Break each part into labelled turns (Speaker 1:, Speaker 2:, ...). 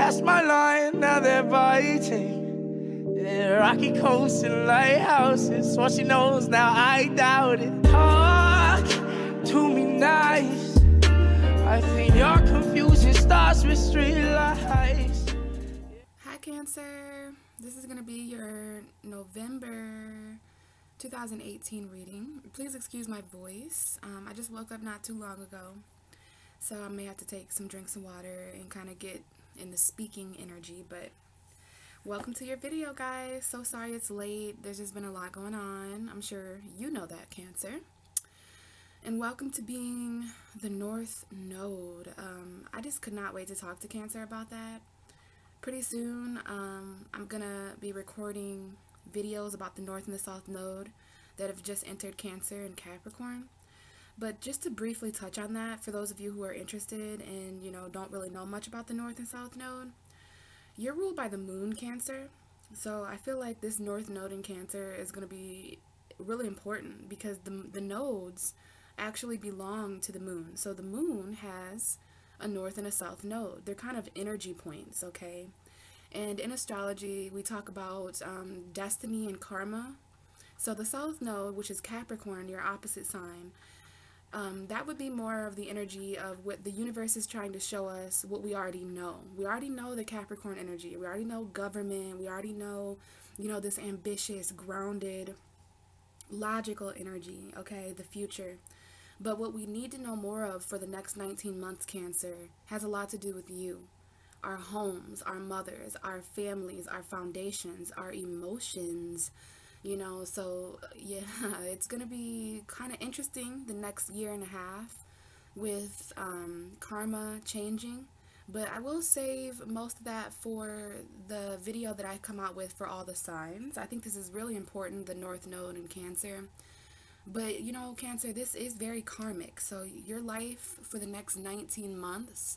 Speaker 1: cast my line, now they're biting. Yeah, rocky coasts and lighthouses. What she knows now, I doubt it. Talk to me nice. I think your confusion starts with street lights.
Speaker 2: Hi Cancer, this is going to be your November 2018 reading. Please excuse my voice. I just woke up not too long ago, so I may have to take some drinks of water and kind of get in the speaking energy, but welcome to your video, guys. So sorry it's late. There's just been a lot going on. I'm sure you know that, Cancer. And welcome to being the North Node. I just could not wait to talk to Cancer about that. Pretty soon, I'm gonna be recording videos about the North and the South Node that have just entered Cancer and Capricorn. But just to briefly touch on that, for those of you who are interested and, don't really know much about the North and South Node, you're ruled by the Moon, Cancer. So I feel like this North Node in Cancer is going to be really important because the nodes actually belong to the Moon. So the Moon has a North and a South Node. They're kind of energy points, okay? And in astrology, we talk about destiny and karma. So the South Node, which is Capricorn, your opposite sign, that would be more of the energy of what the universe is trying to show us, what we already know. We already know the Capricorn energy. We already know government. We already know, this ambitious, grounded, logical energy, okay, the future. But what we need to know more of for the next 19 months, Cancer, has a lot to do with you. Our homes, our mothers, our families, our foundations, our emotions, so yeah, it's going to be kind of interesting the next year and a half with karma changing. But I will save most of that for the video that I come out with for all the signs. I think this is really important, the North Node in Cancer. But, Cancer, this is very karmic. So your life for the next 19 months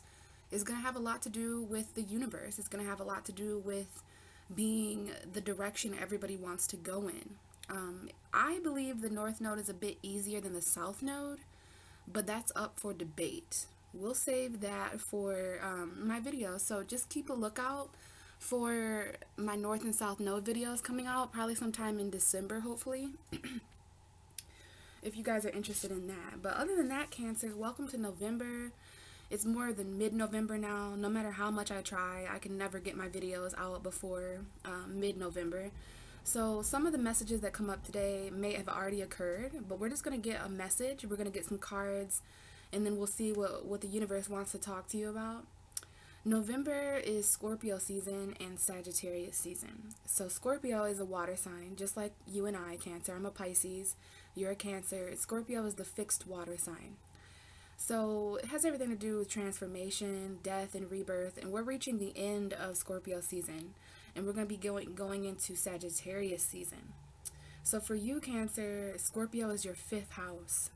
Speaker 2: is going to have a lot to do with the universe. It's going to have a lot to do with being the direction everybody wants to go in. I believe the North Node is a bit easier than the South Node, but that's up for debate. We'll save that for my video. So just keep a lookout for my North and South Node videos coming out probably sometime in December, hopefully. If you guys are interested in that. But other than that, Cancer, welcome to November. It's more than mid-November now. No matter how much I try, I can never get my videos out before mid-November. So some of the messages that come up today may have already occurred, but we're just going to get a message. We're going to get some cards, and then we'll see what the universe wants to talk to you about. November is Scorpio season and Sagittarius season. So Scorpio is a water sign, just like you and I, Cancer. I'm a Pisces. You're a Cancer. Scorpio is the fixed water sign. So it has everything to do with transformation, death, and rebirth. And we're reaching the end of Scorpio season. And we're going to be going into Sagittarius season. So for you, Cancer, Scorpio is your 5th house.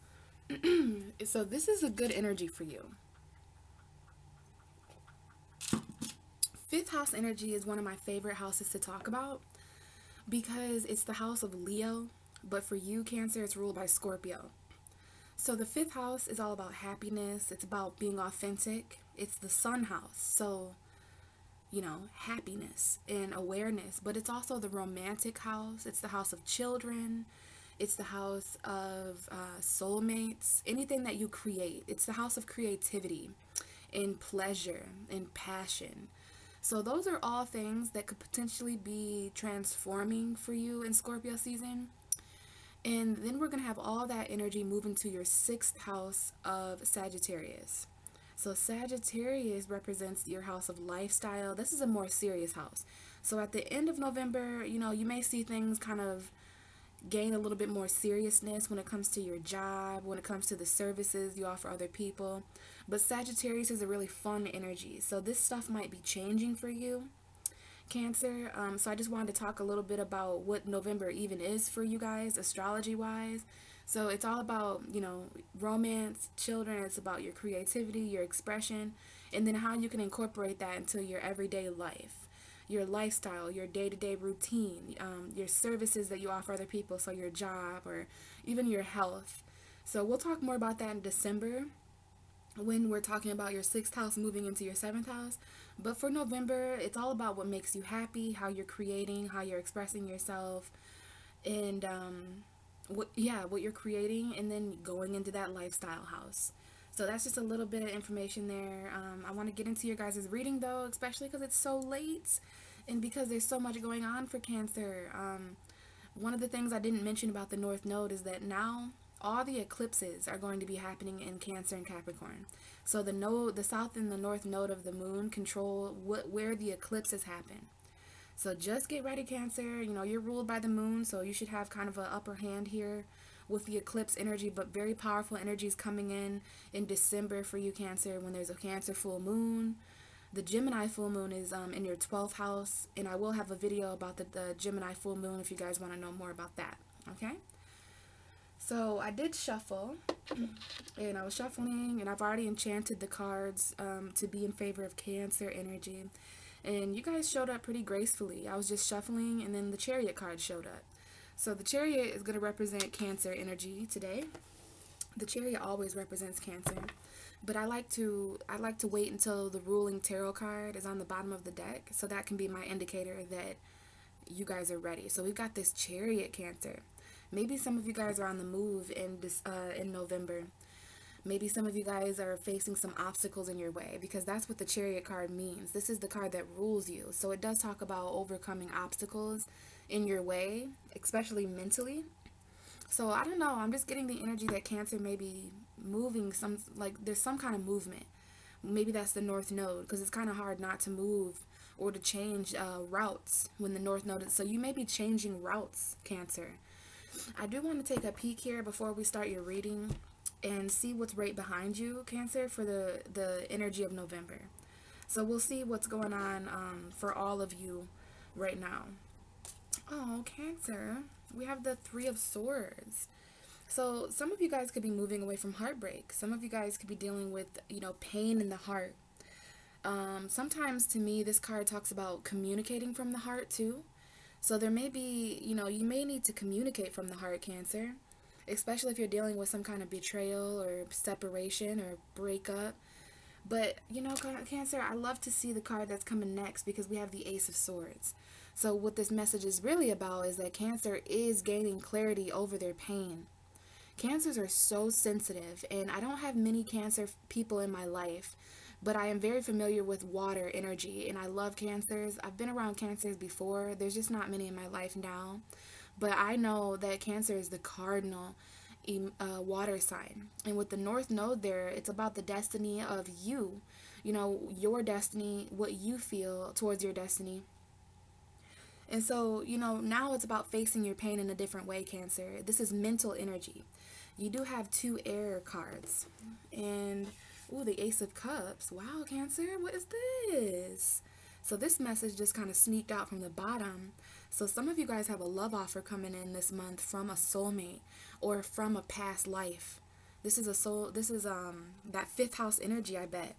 Speaker 2: So this is a good energy for you. 5th house energy is one of my favorite houses to talk about because it's the house of Leo. But for you, Cancer, it's ruled by Scorpio. So the 5th house is all about happiness. It's about being authentic. It's the sun house. So, happiness and awareness. But it's also the romantic house. It's the house of children. It's the house of soulmates. Anything that you create. It's the house of creativity and pleasure and passion. So those are all things that could potentially be transforming for you in Scorpio season. And then we're going to have all that energy move into your 6th house of Sagittarius. So Sagittarius represents your house of lifestyle. This is a more serious house. So at the end of November, you may see things kind of gain a little bit more seriousness when it comes to your job, when it comes to the services you offer other people. But Sagittarius is a really fun energy. So this stuff might be changing for you, Cancer. So I just wanted to talk a little bit about what November even is for you guys, astrology wise. So it's all about, romance, children. It's about your creativity, your expression, and then how you can incorporate that into your everyday life, your lifestyle, your day-to-day routine, your services that you offer other people, so your job or even your health. So we'll talk more about that in December. when we're talking about your 6th house moving into your 7th house. But for November, it's all about what makes you happy, how you're creating, how you're expressing yourself, and what you're creating, and then going into that lifestyle house. So that's just a little bit of information there. I want to get into your guys' reading though, especially because it's so late and because there's so much going on for Cancer. One of the things I didn't mention about the North Node is that now all the eclipses are going to be happening in Cancer and Capricorn. So the South and the North Node of the Moon control where the eclipses happen. So just get ready, Cancer. You know, you're ruled by the Moon, so you should have kind of an upper hand here with the eclipse energy, but very powerful energies coming in December for you, Cancer, when there's a Cancer full moon. The Gemini full moon is in your 12th house, and I will have a video about the Gemini full moon if you guys want to know more about that, okay? So I did shuffle, and I was shuffling, and I've already enchanted the cards to be in favor of Cancer energy. And you guys showed up pretty gracefully. I was just shuffling, and then the Chariot card showed up. So the Chariot is going to represent Cancer energy today. The Chariot always represents Cancer. But I like to wait until the ruling tarot card is on the bottom of the deck, so that can be my indicator that you guys are ready. So we've got this Chariot, Cancer. Maybe some of you guys are on the move in November. Maybe some of you guys are facing some obstacles in your way, because that's what the Chariot card means. This is the card that rules you. So it does talk about overcoming obstacles in your way, especially mentally. So I don't know, I'm just getting the energy that Cancer may be moving there's some kind of movement. Maybe that's the North Node, because it's kind of hard not to move or to change routes when the North Node is. So you may be changing routes, Cancer. I do want to take a peek here before we start your reading and see what's right behind you, Cancer, for the energy of November. So we'll see what's going on for all of you right now. Oh, Cancer, we have the 3 of Swords. So some of you guys could be moving away from heartbreak. Some of you guys could be dealing with, pain in the heart. Sometimes to me, this card talks about communicating from the heart too. So there may be, you may need to communicate from the heart, Cancer. Especially if you're dealing with some kind of betrayal or separation or breakup. But, Cancer, I love to see the card that's coming next, because we have the Ace of Swords. So what this message is really about is that Cancer is gaining clarity over their pain. Cancers are so sensitive, and I don't have many Cancer people in my life, but I am very familiar with water energy, and I love Cancers. I've been around Cancers before. There's just not many in my life now. But I know that Cancer is the cardinal water sign. And with the North Node there, it's about the destiny of you. Your destiny, what you feel towards your destiny. And so, now it's about facing your pain in a different way, Cancer. This is mental energy. You do have 2 air cards. And, ooh, the Ace of Cups. Wow, Cancer, what is this? So this message just kind of sneaked out from the bottom. So some of you guys have a love offer coming in this month from a soulmate or from a past life. This is that 5th house energy, I bet.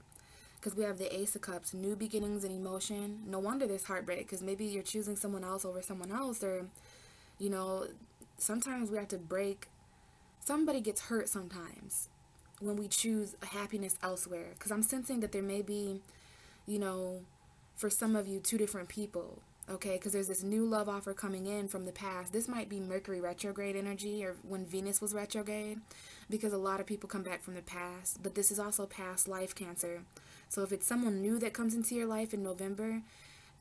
Speaker 2: Because we have the Ace of Cups, new beginnings and emotion. No wonder there's heartbreak, because maybe you're choosing someone else over someone else, or, sometimes we have to break. Somebody gets hurt sometimes when we choose happiness elsewhere. Because I'm sensing that there may be, for some of you, 2 different people. Okay, because there's this new love offer coming in from the past. This might be Mercury retrograde energy, or when Venus was retrograde, because a lot of people come back from the past. But this is also past life, Cancer. So if it's someone new that comes into your life in November,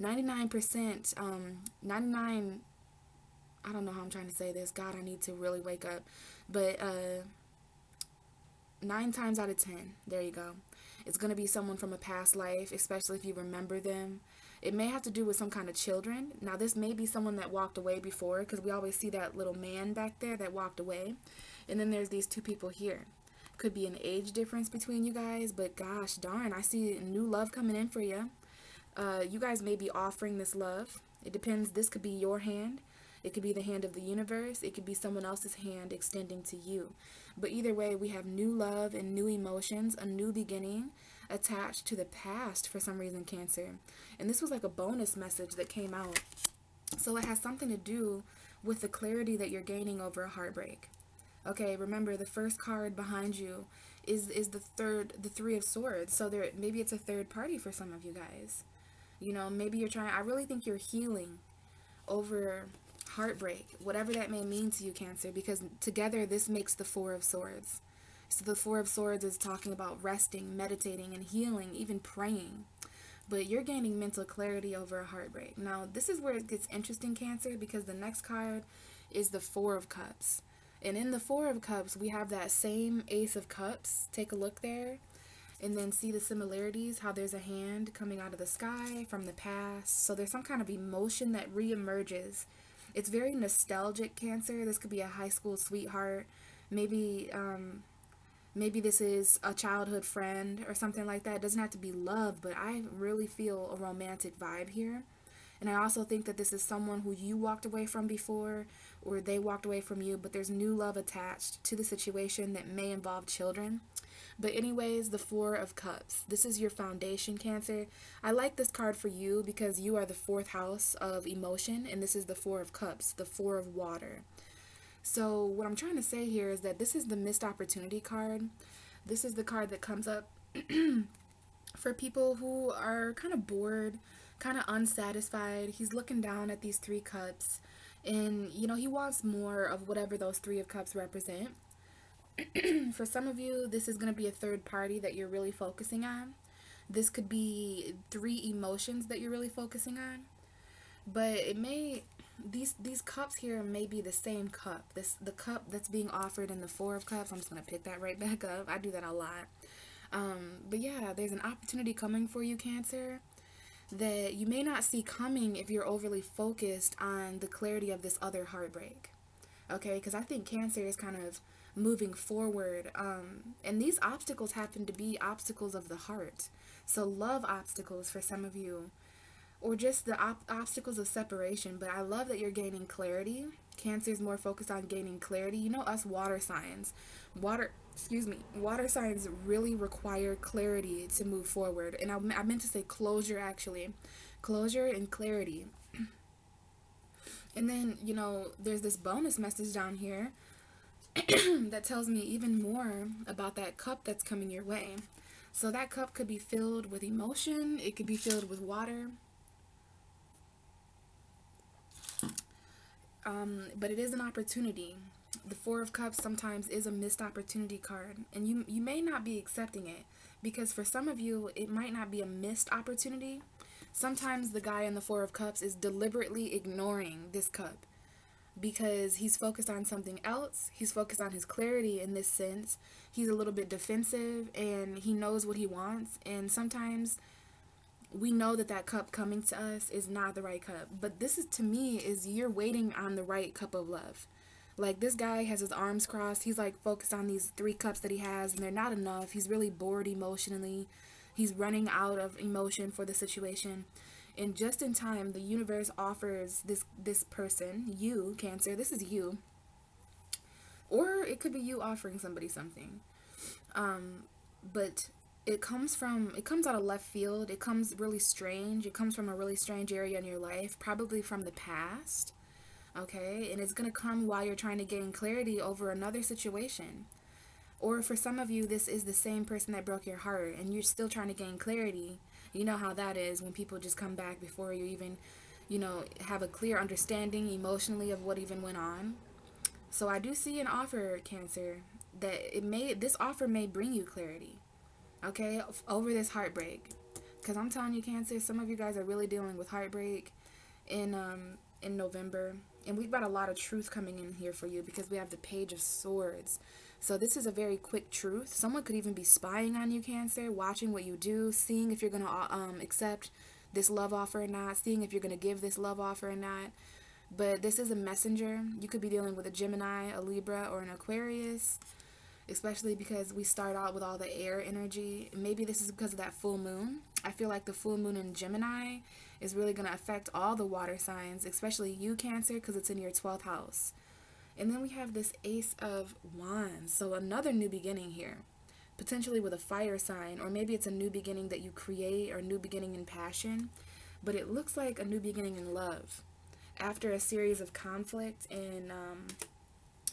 Speaker 2: 99%, I don't know how I'm trying to say this. God, I need to really wake up. But 9 times out of 10, there you go. It's going to be someone from a past life, especially if you remember them. It may have to do with some kind of children. Now, this may be someone that walked away before, because we always see that little man back there that walked away. And then there's these 2 people here. Could be an age difference between you guys, but gosh darn, I see new love coming in for you. You guys may be offering this love. It depends. This could be your hand. It could be the hand of the universe. It could be someone else's hand extending to you. But either way, we have new love and new emotions, a new beginning attached to the past for some reason, Cancer. And this was like a bonus message that came out. So it has something to do with the clarity that you're gaining over a heartbreak. Okay, remember the first card behind you is the Three of Swords. So there, maybe it's a third party for some of you guys. You know, maybe you're trying, I really think you're healing over heartbreak, whatever that may mean to you, Cancer, because together this makes the Four of Swords. So the Four of Swords is talking about resting, meditating, and healing, even praying. But you're gaining mental clarity over a heartbreak. Now, this is where it gets interesting, Cancer, because the next card is the Four of Cups. And in the Four of Cups, we have that same Ace of Cups. Take a look there. And then see the similarities, how there's a hand coming out of the sky from the past. So there's some kind of emotion that reemerges. It's very nostalgic, Cancer. This could be a high school sweetheart. Maybe this is a childhood friend or something like that. It doesn't have to be love, but I really feel a romantic vibe here. And I also think that this is someone who you walked away from before, or they walked away from you, but there's new love attached to the situation that may involve children. But anyways, the Four of Cups. This is your foundation, Cancer. I like this card for you because you are the fourth house of emotion, and this is the Four of Cups, the Four of Water. So what I'm trying to say here is that this is the missed opportunity card. This is the card that comes up for people who are kind of bored, kind of unsatisfied. He's looking down at these three cups, and you know, he wants more of whatever those Three of Cups represent. For some of you, this is going to be a third party that you're really focusing on. This could be three emotions that you're really focusing on. But it may, these cups here may be the same cup. The cup that's being offered in the Four of Cups. I'm just going to pick that right back up. I do that a lot. But yeah, there's an opportunity coming for you, Cancer, that you may not see coming if you're overly focused on the clarity of this other heartbreak. Okay, because I think Cancer is kind of moving forward, and these obstacles happen to be obstacles of the heart. So love obstacles for some of you, or just the obstacles of separation. But I love that you're gaining clarity. Cancer is more focused on gaining clarity. You know, us water signs, water signs really require clarity to move forward. And I meant to say closure, actually. Closure and clarity. And then, you know, there's this bonus message down here that tells me even more about that cup that's coming your way. So that cup could be filled with emotion. It could be filled with water. But it is an opportunity. The Four of Cups sometimes is a missed opportunity card. And you may not be accepting it. Because for some of you, it might not be a missed opportunity. Sometimes the guy in the Four of Cups is deliberately ignoring this cup, because he's focused on something else. He's focused on his clarity in this sense. He's a little bit defensive, and he knows what he wants. And sometimes we know that that cup coming to us is not the right cup. But this is, to me, is you're waiting on the right cup of love. Like, this guy has his arms crossed. He's like focused on these three cups that he has, and they're not enough. He's really bored emotionally. He's running out of emotion for the situation. And just in time, the universe offers this person, you, Cancer, this is you. Or it could be you offering somebody something. But it comes out of left field. It comes really strange. It comes from a really strange area in your life, probably from the past. Okay? And it's going to come while you're trying to gain clarity over another situation. Or for some of you, this is the same person that broke your heart, and you're still trying to gain clarity. You know how that is when people just come back before you even, you know, have a clear understanding emotionally of what even went on. So I do see an offer, Cancer, that this offer may bring you clarity, okay, over this heartbreak. Because I'm telling you, Cancer, some of you guys are really dealing with heartbreak in November. And we've got a lot of truth coming in here for you because we have the Page of Swords. So this is a very quick truth. Someone could even be spying on you, Cancer, watching what you do, seeing if you're going to accept this love offer or not, seeing if you're going to give this love offer or not. But this is a messenger. You could be dealing with a Gemini, a Libra, or an Aquarius, especially because we start out with all the air energy. Maybe this is because of that full moon. I feel like the full moon in Gemini is really going to affect all the water signs, especially you, Cancer, because it's in your 12th house. And then we have this Ace of Wands, so another new beginning here, potentially with a fire sign, or maybe it's a new beginning that you create, or a new beginning in passion, but it looks like a new beginning in love. After a series of conflict and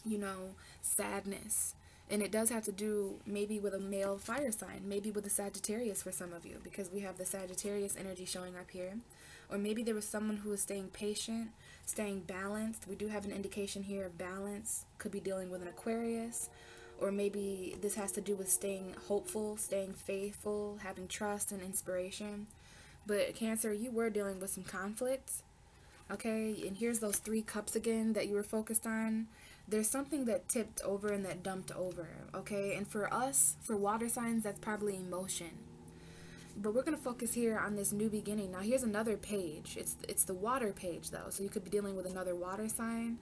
Speaker 2: you know, sadness. And it does have to do maybe with a male fire sign, maybe with a Sagittarius for some of you, because we have the Sagittarius energy showing up here. Or maybe there was someone who was staying patient, staying balanced. We do have an indication here of balance. Could be dealing with an Aquarius. Or maybe this has to do with staying hopeful, staying faithful, having trust and inspiration. But Cancer, you were dealing with some conflicts. Okay, and here's those 3 cups again that you were focused on. There's something that tipped over and that dumped over, okay? And for us, for water signs, that's probably emotion. But we're going to focus here on this new beginning. Now, here's another page. It's the water page, though. So you could be dealing with another water sign.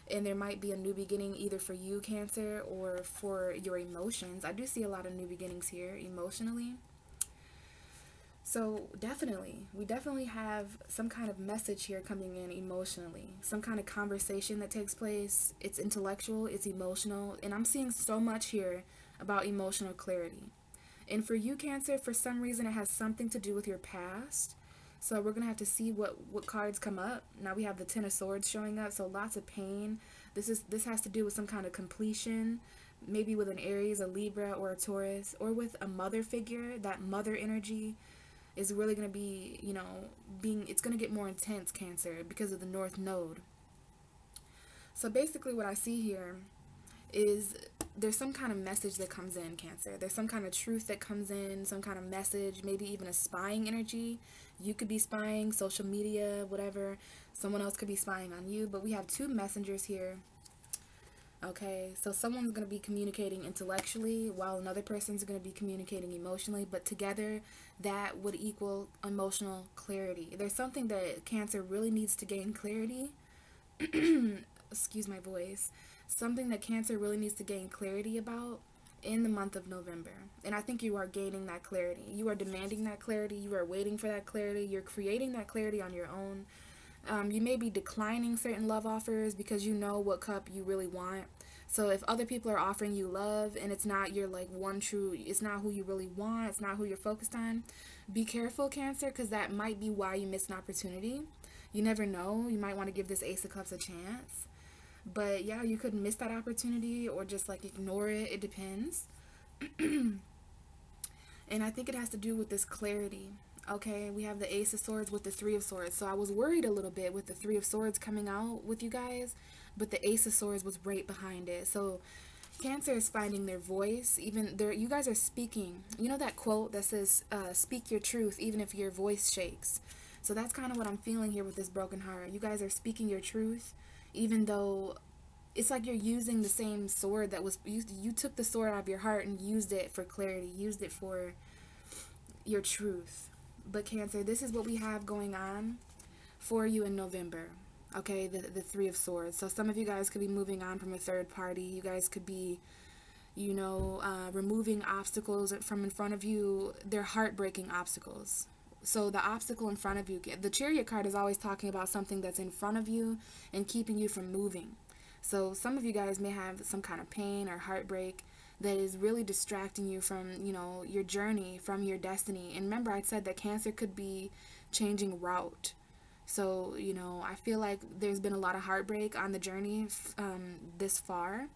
Speaker 2: And there might be a new beginning either for you, Cancer, or for your emotions. I do see a lot of new beginnings here emotionally. So we definitely have some kind of message here coming in emotionally, some kind of conversation that takes place. It's intellectual, it's emotional, and I'm seeing so much here about emotional clarity. And for you, Cancer, for some reason it has something to do with your past. So we're going to have to see what cards come up. Now we have the Ten of Swords showing up, so lots of pain. This has to do with some kind of completion, maybe with an Aries, a Libra, or a Taurus, or with a mother figure. That mother energy is really going to be, you know, it's going to get more intense, Cancer, because of the North Node. So basically what I see here is there's some kind of message that comes in, Cancer. There's some kind of truth that comes in, some kind of message, maybe even a spying energy. You could be spying, social media, whatever. Someone else could be spying on you, but we have 2 messengers here. Okay, so someone's going to be communicating intellectually while another person's going to be communicating emotionally, but together that would equal emotional clarity. There's something that Cancer really needs to gain clarity. Excuse my voice. Something that Cancer really needs to gain clarity about in the month of November. And I think you are gaining that clarity. You are demanding that clarity. You are waiting for that clarity. You're creating that clarity on your own. You may be declining certain love offers because you know what cup you really want. So if other people are offering you love and it's not your like it's not who you really want, it's not who you're focused on, be careful, Cancer, because that might be why you missed an opportunity. You never know. You might want to give this Ace of Cups a chance. But yeah, you could miss that opportunity or just like ignore it. It depends. And I think it has to do with this clarity. Okay, we have the Ace of Swords with the 3 of Swords. So I was worried a little bit with the 3 of Swords coming out with you guys, but the Ace of Swords was right behind it. So Cancer is finding their voice. You guys are speaking. You know that quote that says, speak your truth even if your voice shakes. So that's kind of what I'm feeling here with this broken heart. You guys are speaking your truth, even though it's like you're using the same sword that was used. You took the sword out of your heart and used it for clarity, used it for your truth. But Cancer, this is what we have going on for you in November. Okay, the 3 of Swords. So some of you guys could be moving on from a third party. You guys could be, you know, removing obstacles from in front of you. They're heartbreaking obstacles. So the obstacle in front of you, the Chariot card is always talking about something that's in front of you and keeping you from moving. So some of you guys may have some kind of pain or heartbreak that is really distracting you from, you know, your journey, from your destiny. And remember, I said that Cancer could be changing route. So, you know, I feel like there's been a lot of heartbreak on the journey this far.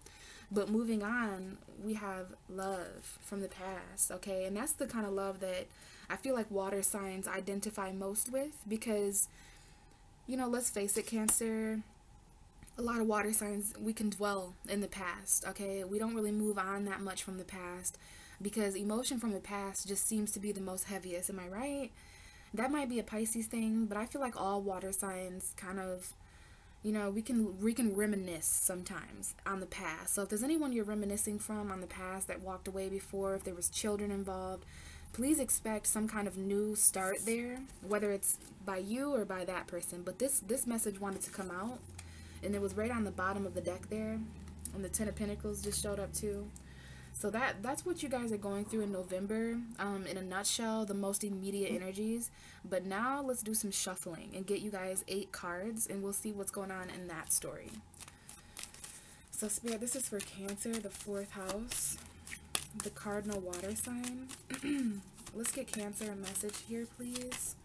Speaker 2: But moving on, we have love from the past, okay? And that's the kind of love that I feel like water signs identify most with because, you know, let's face it, Cancer, a lot of water signs, we can dwell in the past, okay? We don't really move on that much from the past because emotion from the past just seems to be the most heaviest. Am I right? That might be a Pisces thing, but I feel like all water signs kind of, you know, we can reminisce sometimes on the past. So if there's anyone you're reminiscing from on the past that walked away before, if there was children involved, please expect some kind of new start there, whether it's by you or by that person. But this message wanted to come out. And it was right on the bottom of the deck there. And the 10 of Pentacles just showed up too. So that's what you guys are going through in November. In a nutshell, the most immediate energies. But now let's do some shuffling and get you guys 8 cards. And we'll see what's going on in that story. So Spirit, this is for Cancer, the 4th house. The cardinal water sign. Let's get Cancer a message here, please.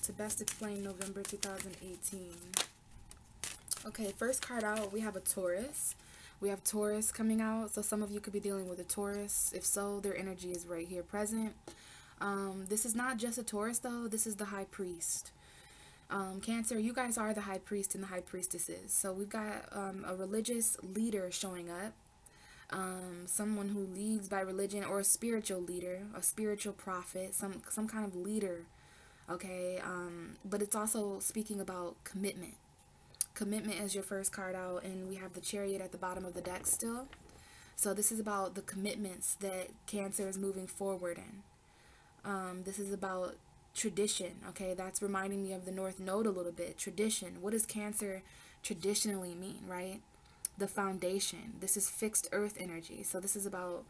Speaker 2: To best explain November 2018. Okay, first card out, we have a Taurus. We have Taurus coming out, so some of you could be dealing with a Taurus. If so, their energy is right here present. This is not just a Taurus, though. This is the High Priest. Cancer, you guys are the High Priest and the High Priestesses. So we've got a religious leader showing up. Someone who leads by religion, or a spiritual leader, a spiritual prophet, some kind of leader. Okay, but it's also speaking about commitment. Commitment is your first card out, and we have the Chariot at the bottom of the deck still. So this is about the commitments that Cancer is moving forward in. This is about tradition, okay? That's reminding me of the North Node a little bit. Tradition. What does Cancer traditionally mean, right? The foundation. This is fixed earth energy. So this is about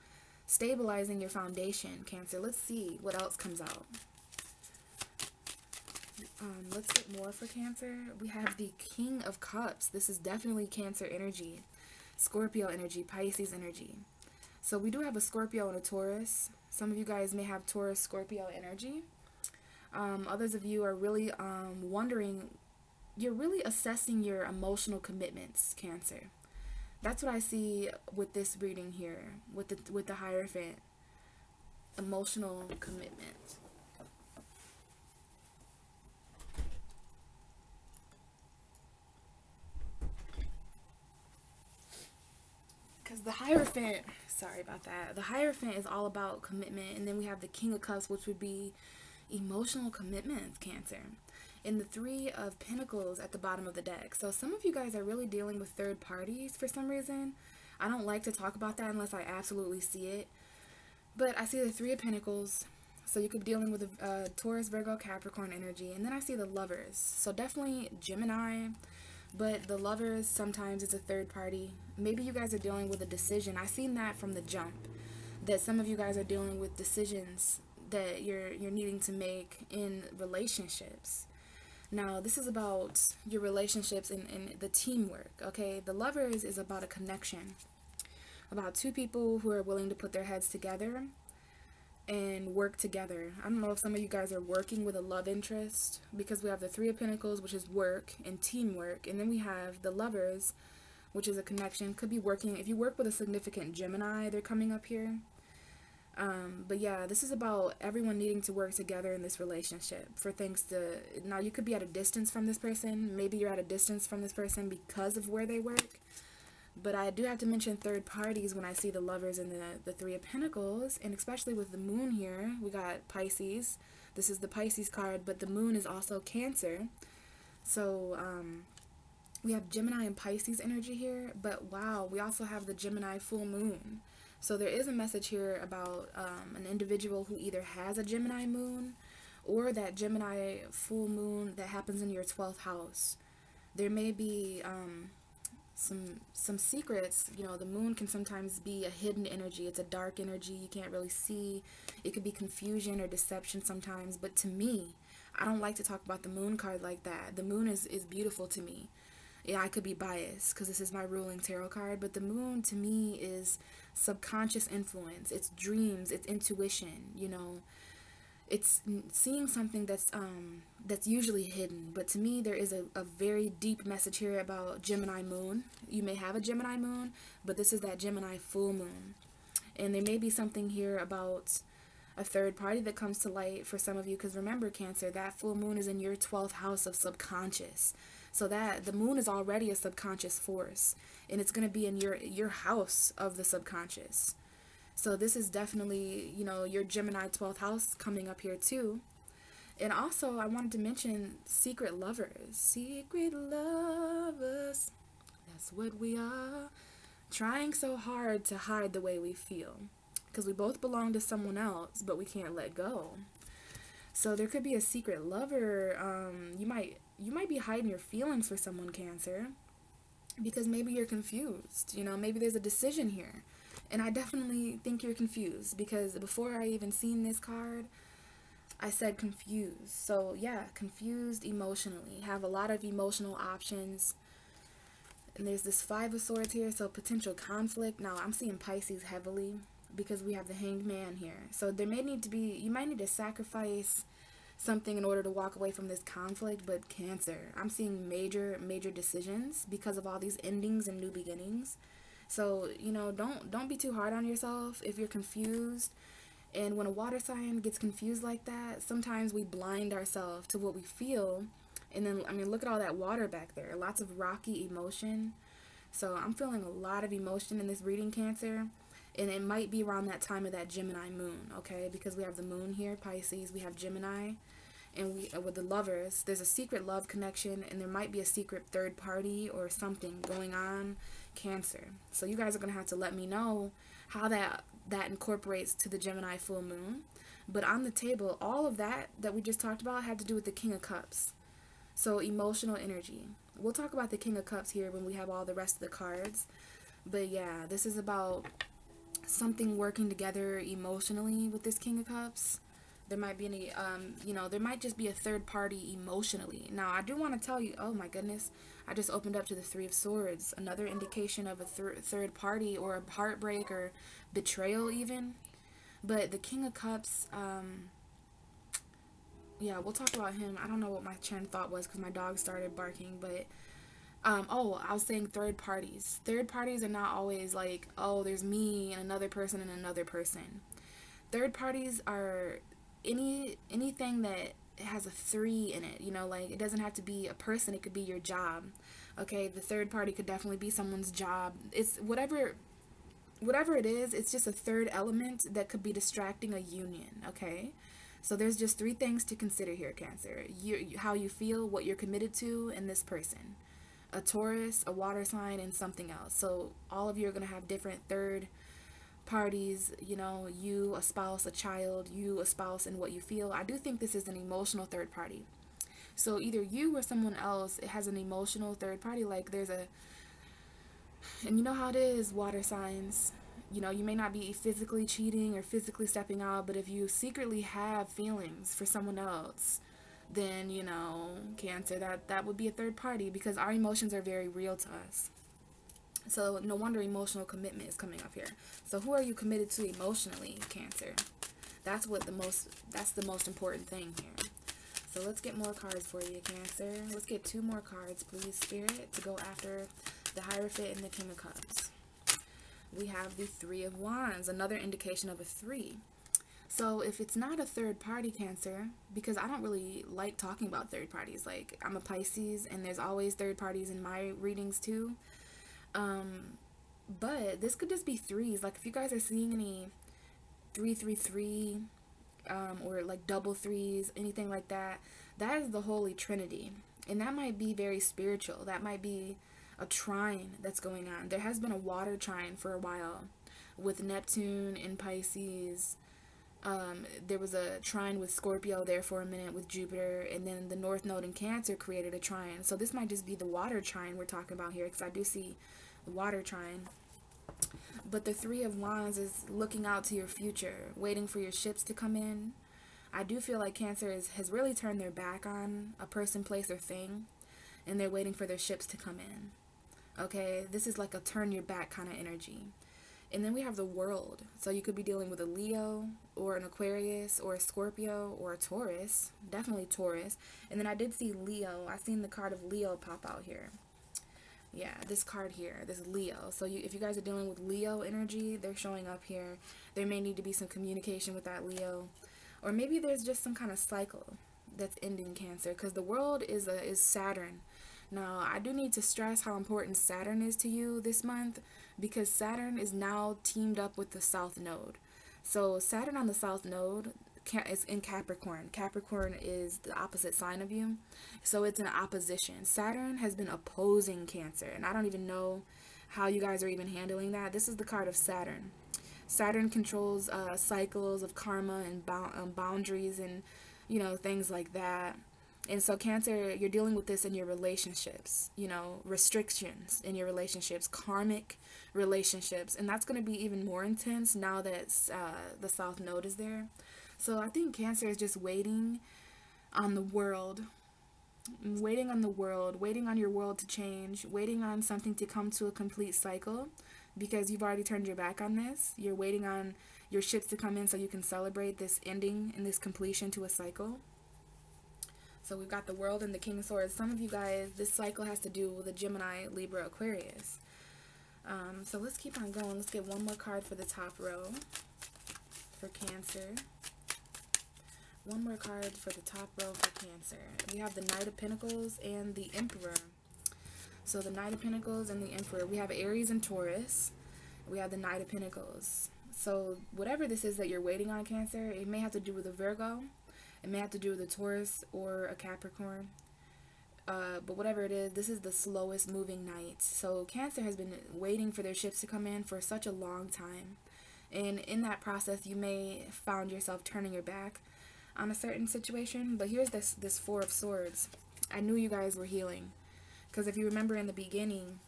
Speaker 2: stabilizing your foundation, Cancer. Let's see what else comes out. Let's get more for Cancer. We have the King of Cups. This is definitely Cancer energy, Scorpio energy, Pisces energy. So we do have a Scorpio and a Taurus. Some of you guys may have Taurus, Scorpio energy. Others of you are really wondering, you're really assessing your emotional commitments, Cancer. That's what I see with this reading here, with the Hierophant. Emotional commitment. Because the Hierophant, sorry about that, the Hierophant is all about commitment, and then we have the King of Cups, which would be emotional commitments, Cancer. And the Three of Pentacles at the bottom of the deck. So some of you guys are really dealing with third parties for some reason. I don't like to talk about that unless I absolutely see it. But I see the Three of Pentacles. So you could be dealing with a Taurus, Virgo, Capricorn energy. And then I see the Lovers. So definitely Gemini. But the Lovers sometimes is a third party. Maybe you guys are dealing with a decision. I've seen that from the jump. That some of you guys are dealing with decisions that you're needing to make in relationships. Now, this is about your relationships and the teamwork, okay? The Lovers is about a connection. About two people who are willing to put their heads together and work together. I don't know if some of you guys are working with a love interest, because we have the Three of Pentacles, which is work and teamwork. And then we have the Lovers, which is a connection. Could be working, if you work with a significant Gemini, they're coming up here. But yeah, this is about everyone needing to work together in this relationship for things to, now you could be at a distance from this person. Maybe you're at a distance from this person because of where they work. But I do have to mention third parties when I see the Lovers and the Three of Pentacles, and especially with the Moon here. We got Pisces. This is the Pisces card, but the Moon is also Cancer. So, we have Gemini and Pisces energy here, but wow, we also have the Gemini full moon. So there is a message here about an individual who either has a Gemini moon or that Gemini full moon that happens in your 12th house. There may be some secrets. You know, the moon can sometimes be a hidden energy. It's a dark energy you can't really see. It could be confusion or deception sometimes. But to me, I don't like to talk about the moon card like that. The moon is beautiful to me. Yeah, I could be biased because this is my ruling tarot card, but the moon to me is subconscious influence. It's dreams, it's intuition, you know. It's seeing something that's usually hidden. But to me, there is a very deep message here about Gemini moon. You may have a Gemini moon, but this is that Gemini full moon. And there may be something here about a third party that comes to light for some of you, because remember, Cancer, that full moon is in your 12th house of subconscious. So that the moon is already a subconscious force, and it's going to be in your house of the subconscious. So this is definitely, you know, your Gemini 12th house coming up here too. And also I wanted to mention secret lovers. Secret lovers. That's what we are. Trying so hard to hide the way we feel, because we both belong to someone else, but we can't let go. So there could be a secret lover. You might be hiding your feelings for someone, Cancer, because maybe you're confused. You know, maybe there's a decision here. And I definitely think you're confused, because before I even seen this card, I said confused. So yeah, confused emotionally. Have a lot of emotional options. And there's this Five of Swords here, so potential conflict. Now, I'm seeing Pisces heavily because we have the Hanged Man here. So there may need to be, you might need to sacrifice something in order to walk away from this conflict. But Cancer, I'm seeing major decisions because of all these endings and new beginnings. So, you know, don't be too hard on yourself if you're confused. And when a water sign gets confused like that, sometimes we blind ourselves to what we feel. And then, I mean, look at all that water back there. Lots of rocky emotion. So I'm feeling a lot of emotion in this reading, Cancer. And it might be around that time of that Gemini moon, okay? Because we have the moon here, Pisces. We have Gemini. And with the lovers, there's a secret love connection. And there might be a secret third party or something going on, Cancer. So you guys are going to have to let me know how that incorporates to the Gemini full moon. But on the table, all of that we just talked about had to do with the King of Cups. So emotional energy. We'll talk about the King of Cups here when we have all the rest of the cards. But yeah, this is about something working together emotionally with this King of Cups. There might be any, you know, there might just be a third party emotionally. Now, I do want to tell you, oh my goodness, I just opened up to the Three of Swords. Another indication of a third party or a heartbreak or betrayal even. But the King of Cups, yeah, we'll talk about him. I don't know what my train of thought was because my dog started barking, but oh, I was saying third parties. Third parties are not always like, oh, there's me and another person and another person. Third parties are anything that has a 3 in it, you know, like it doesn't have to be a person, it could be your job. Okay, the third party could definitely be someone's job. It's whatever it is, it's just a third element that could be distracting a union, okay? So there's just 3 things to consider here, Cancer. How you feel, what you're committed to, and this person. A Taurus, a water sign, and something else. So all of you are going to have different third parties, you know, you, a spouse, a child, you, a spouse, and what you feel. I do think this is an emotional third party. So either you or someone else, it has an emotional third party, like there's a, and you know how it is, water signs. You know, you may not be physically cheating or physically stepping out, but if you secretly have feelings for someone else, then, you know, Cancer, that would be a third party because our emotions are very real to us. So no wonder emotional commitment is coming up here. So who are you committed to emotionally, Cancer? That's the most important thing here. So let's get more cards for you, Cancer. Let's get 2 more cards, please, Spirit, to go after the Hierophant and the King of Cups. We have the Three of Wands, another indication of a 3. So if it's not a third party, Cancer, because I don't really like talking about third parties. Like, I'm a Pisces, and there's always third parties in my readings too. But this could just be 3s. Like, if you guys are seeing any 333, or like double 3s, anything like that, that is the Holy Trinity. And that might be very spiritual. That might be a trine that's going on. There has been a water trine for a while with Neptune in Pisces. There was a trine with Scorpio there for a minute with Jupiter, and then the North Node in Cancer created a trine. So this might just be the water trine we're talking about here, because I do see the water trine. But the Three of Wands is looking out to your future, waiting for your ships to come in. I do feel like Cancer has really turned their back on a person, place, or thing, and they're waiting for their ships to come in. Okay, this is like a turn your back kind of energy. And then we have the World. So you could be dealing with a Leo or an Aquarius or a Scorpio or a Taurus. Definitely Taurus. And then I did see Leo. I seen the card of Leo pop out here. Yeah, this card here, this Leo. So if you guys are dealing with Leo energy, they're showing up here. There may need to be some communication with that Leo. Or maybe there's just some kind of cycle that's ending, Cancer. Because the World is Saturn. Now, I do need to stress how important Saturn is to you this month, because Saturn is now teamed up with the South Node. So Saturn on the South Node is in Capricorn. Capricorn is the opposite sign of you. So it's an opposition. Saturn has been opposing Cancer, and I don't even know how you guys are even handling that. This is the card of Saturn. Saturn controls cycles of karma and boundaries and, you know, things like that. And so Cancer, you're dealing with this in your relationships, you know, restrictions in your relationships, karmic relationships. And that's going to be even more intense now that the South Node is there. So I think Cancer is just waiting on the world, waiting on your world to change, waiting on something to come to a complete cycle, because you've already turned your back on this. You're waiting on your ships to come in so you can celebrate this ending and this completion to a cycle. So we've got the World and the King of Swords. Some of you guys, this cycle has to do with a Gemini, Libra, Aquarius. So let's keep on going. Let's get one more card for the top row for Cancer. One more card for the top row for Cancer. We have the Knight of Pentacles and the Emperor. So the Knight of Pentacles and the Emperor. We have Aries and Taurus. We have the Knight of Pentacles. So whatever this is that you're waiting on, Cancer, it may have to do with a Virgo. It may have to do with a Taurus or a Capricorn. But whatever it is, this is the slowest moving night. So Cancer has been waiting for their ships to come in for such a long time. And in that process, you may found yourself turning your back on a certain situation. But here's this Four of Swords. I knew you guys were healing. Because if you remember in the beginning,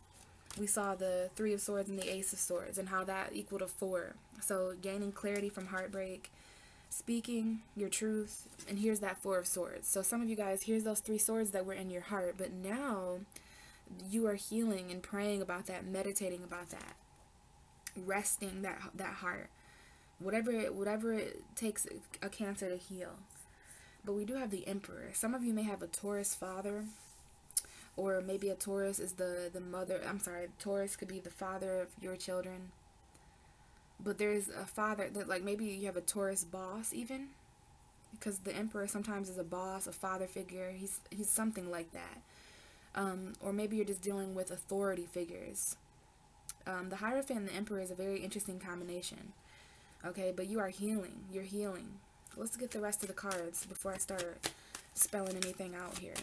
Speaker 2: we saw the Three of Swords and the Ace of Swords and how that equaled a 4. So gaining clarity from heartbreak, speaking your truth, and here's that Four of Swords. So some of you guys, here's those 3 swords that were in your heart, but now you are healing and praying about that, meditating about that, resting that heart, whatever it takes a Cancer to heal. But we do have the Emperor. Some of you may have a Taurus father, or maybe a Taurus is the mother. I'm sorry, Taurus could be the father of your children. But there's a father that, like, maybe you have a Taurus boss even, because the Emperor sometimes is a boss, a father figure. He's something like that. Or maybe you're just dealing with authority figures. The Hierophant and the Emperor is a very interesting combination. Okay, but you are healing. You're healing. Let's get the rest of the cards before I start spelling anything out here.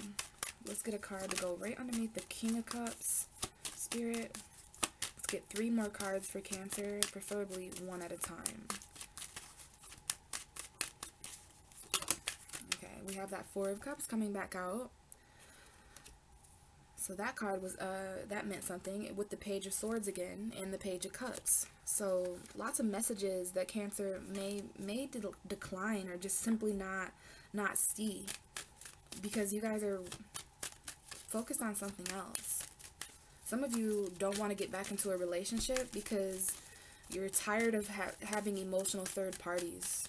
Speaker 2: Let's get a card to go right underneath the King of Cups, Spirit. Let's get 3 more cards for Cancer, preferably one at a time. Okay, we have that Four of Cups coming back out. So that card was, that meant something with the Page of Swords again and the Page of Cups. So lots of messages that Cancer may decline or just simply not see, because you guys are focused on something else. Some of you don't want to get back into a relationship because you're tired of having emotional third parties.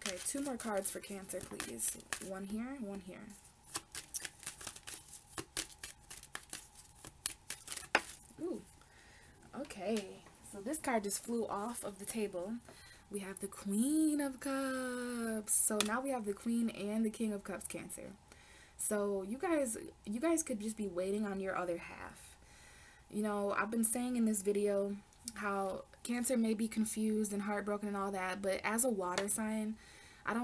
Speaker 2: Okay, 2 more cards for Cancer, please. One here, one here. Ooh. Okay, so this card just flew off of the table. We have the Queen of Cups. So now we have the Queen and the King of Cups, Cancer. So you guys could just be waiting on your other half. You know, I've been saying in this video how Cancer may be confused and heartbroken and all that, but as a water sign, I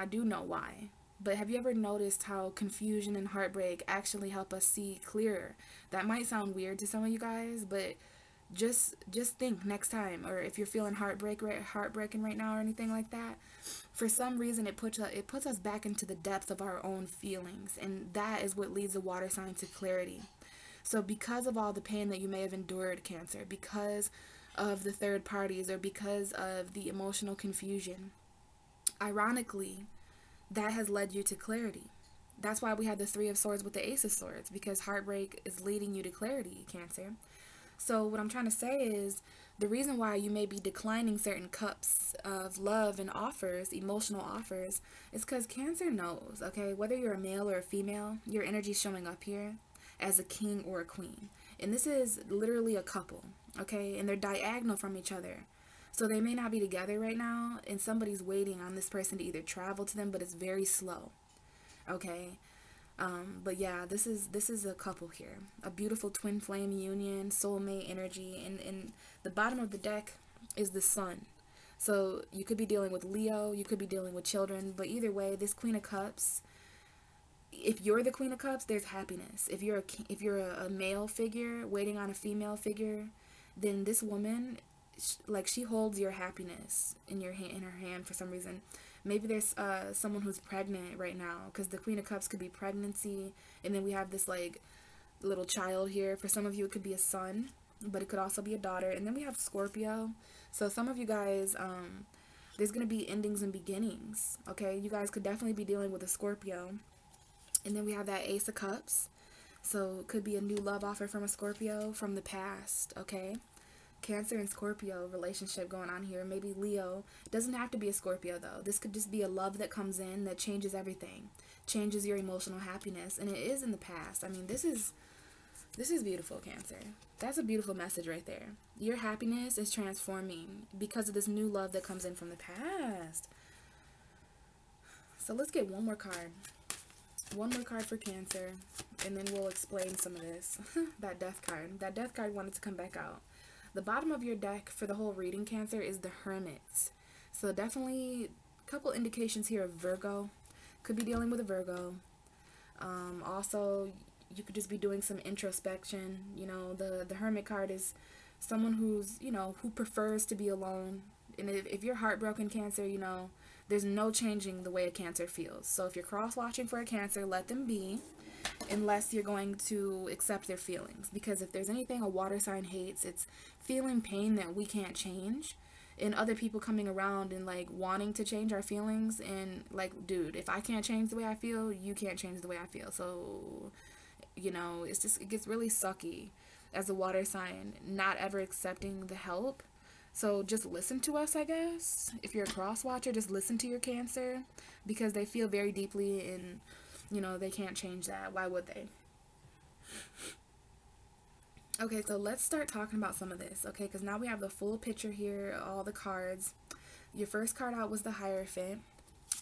Speaker 2: do know why. But have you ever noticed how confusion and heartbreak actually help us see clearer? That might sound weird to some of you guys, but just think next time, or if you're feeling heartbreaking right now or anything like that, for some reason it puts us back into the depth of our own feelings, and that is what leads a water sign to clarity. So because of all the pain that you may have endured, Cancer, because of the third parties, or because of the emotional confusion, ironically, that has led you to clarity. That's why we had the Three of Swords with the Ace of Swords, because heartbreak is leading you to clarity, Cancer. So what I'm trying to say is, the reason why you may be declining certain cups of love and offers, emotional offers, is because Cancer knows, okay, whether you're a male or a female, your energy's showing up here as a king or a queen. And this is literally a couple, okay, and they're diagonal from each other. So they may not be together right now, and somebody's waiting on this person to either travel to them, but it's very slow, okay? But yeah, this is a couple here, a beautiful twin flame union, soulmate energy, and the bottom of the deck is the Sun. So you could be dealing with Leo, you could be dealing with children, but either way, this Queen of Cups, if you're the Queen of Cups, there's happiness. If you're a male figure waiting on a female figure, then this woman, like, she holds your happiness in her hand for some reason. Maybe there's someone who's pregnant right now, because the Queen of Cups could be pregnancy, and then we have this, like, little child here. For some of you, it could be a son, but it could also be a daughter. And then we have Scorpio. So some of you guys, there's going to be endings and beginnings, okay? You guys could definitely be dealing with a Scorpio. And then we have that Ace of Cups. So it could be a new love offer from a Scorpio from the past, okay? Cancer and Scorpio relationship going on here. Maybe Leo. Doesn't have to be a Scorpio though. This could just be a love that comes in that changes everything. Changes your emotional happiness. And it is in the past. I mean, this is beautiful, Cancer. That's a beautiful message right there. Your happiness is transforming because of this new love that comes in from the past. So let's get one more card. One more card for Cancer, and then we'll explain some of this. That Death card. That Death card wanted to come back out. The bottom of your deck for the whole reading, Cancer, is the Hermit. So definitely a couple indications here of Virgo. Could be dealing with a Virgo. Also, you could just be doing some introspection. You know, the Hermit card is someone who's, you know, who prefers to be alone. And if you're heartbroken, Cancer, you know, there's no changing the way a Cancer feels. So if you're cross-watching for a Cancer, let them be, unless you're going to accept their feelings. Because if there's anything a water sign hates, it's feeling pain that we can't change, and other people coming around and like wanting to change our feelings. And like, dude, if I can't change the way I feel, you can't change the way I feel. So, you know, it's just, it gets really sucky as a water sign, not ever accepting the help. So just listen to us, I guess. If you're a cross watcher, just listen to your Cancer, because they feel very deeply, and, you know, they can't change that. Why would they? Okay, so let's start talking about some of this, okay? Because now we have the full picture here, all the cards. Your first card out was the Hierophant.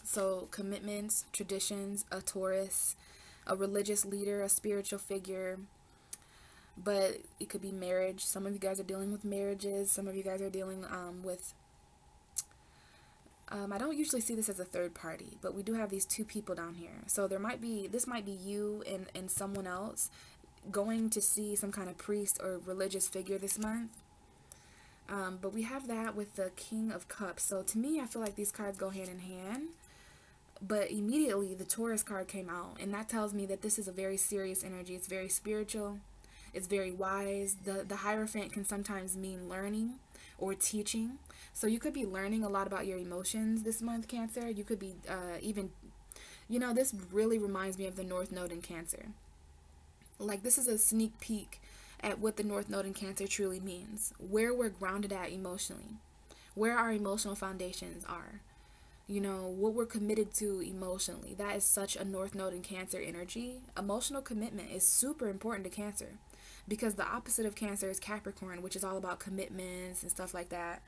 Speaker 2: So commitments, traditions, a Taurus, a religious leader, a spiritual figure. But it could be marriage. Some of you guys are dealing with marriages. Some of you guys are dealing with... I don't usually see this as a third party, but we do have these two people down here. So there might be, this might be you and someone else going to see some kind of priest or religious figure this month. But we have that with the King of Cups. So to me, I feel like these cards go hand in hand. But immediately the Taurus card came out, and that tells me that this is a very serious energy. It's very spiritual. It's very wise. The Hierophant can sometimes mean learning or teaching. So you could be learning a lot about your emotions this month, Cancer. You could be even, you know, this really reminds me of the North Node in Cancer. Like, this is a sneak peek at what the North Node in Cancer truly means. Where we're grounded at emotionally. Where our emotional foundations are. You know, what we're committed to emotionally. That is such a North Node in Cancer energy. Emotional commitment is super important to Cancer. Because the opposite of Cancer is Capricorn, which is all about commitments and stuff like that.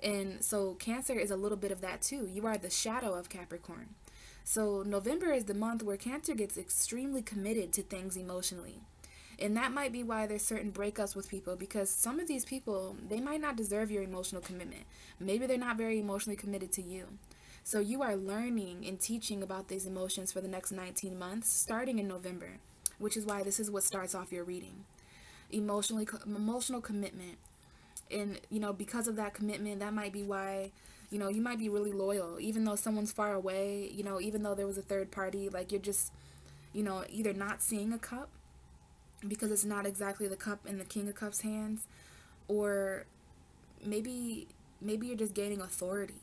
Speaker 2: And so Cancer is a little bit of that too. You are the shadow of Capricorn. So November is the month where Cancer gets extremely committed to things emotionally. And that might be why there's certain breakups with people, because some of these people, they might not deserve your emotional commitment. Maybe they're not very emotionally committed to you. So you are learning and teaching about these emotions for the next 19 months, starting in November, which is why this is what starts off your reading. Emotional commitment. And, you know, because of that commitment, that might be why, you know, you might be really loyal, even though someone's far away, you know, even though there was a third party, like, you're just, you know, either not seeing a cup because it's not exactly the cup in the King of Cups hands, or maybe you're just gaining authority.